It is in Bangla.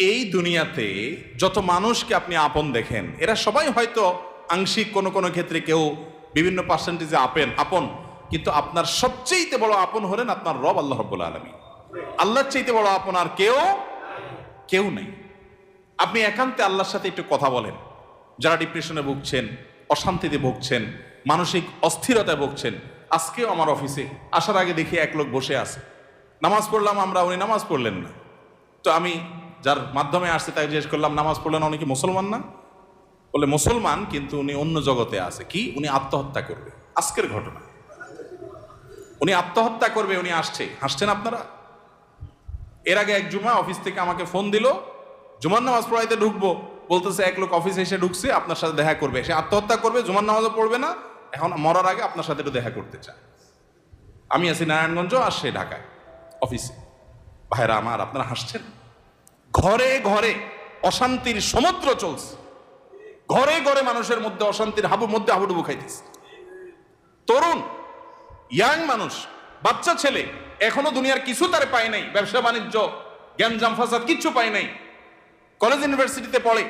এই দুনিয়াতে যত মানুষকে আপনি আপন দেখেন, এরা সবাই হয়তো আংশিক কোনো কোনো ক্ষেত্রে কেউ বিভিন্ন পার্সেন্টেজে আপন, কিন্তু আপনার সবচেয়ে বড় আপন হলেন আপনার রব আল্লাহ রাব্বুল আলামিন। আল্লাহর চাইতে বড় আপন আর কেউ নেই। আপনি একান্তে আল্লাহর সাথে একটু কথা বলেন। যারা ডিপ্রেশনে ভুগছেন, অশান্তিতে ভুগছেন, মানসিক অস্থিরতায় ভুগছেন, আজকেও আমার অফিসে আসার আগে দেখি এক লোক বসে আছে, নামাজ পড়লাম আমরা, উনি নামাজ পড়লেন না। তো আমি যার মাধ্যমে আসছে তাকে জিজ্ঞেস করলাম, নামাজ পড়লেন, উনি কি মুসলমান না? বলে মুসলমান, কিন্তু উনি অন্য জগতে আছে। কি? উনি আত্মহত্যা করবে। আজকের ঘটনা, উনি আত্মহত্যা করবে, উনি আসছে। হাসছেন আপনারা? এর আগে এক জুমা অফিস থেকে আমাকে ফোন দিল, জুমার নামাজ পড়াইতে ঢুকবো, বলতেছে এক লোক অফিসে এসে ঢুকছে, আপনার সাথে দেখা করবে, সে আত্মহত্যা করবে, জুমার নামাজও পড়বে না, এখন মরার আগে আপনার সাথে একটু দেখা করতে চায়। আমি আছি নারায়ণগঞ্জ, আর সে ঢাকায় অফিসে। ভাইরা আমার, আপনারা হাসছেন? ঘরে ঘরে অশান্তির সমুদ্র চলছে, ঘরে ঘরে মানুষের মধ্যে অশান্তির মধ্যে হাবুডুবু খাইতেছে। তরুণ ইয়াং মানুষ, বাচ্চা ছেলে, এখনো দুনিয়ার কিছু তার পায় নাই, ব্যবসা বাণিজ্য, জ্ঞানজাম ফাসাদ কিচ্ছু পায় নাই, কলেজ ইউনিভার্সিটিতে পড়ে,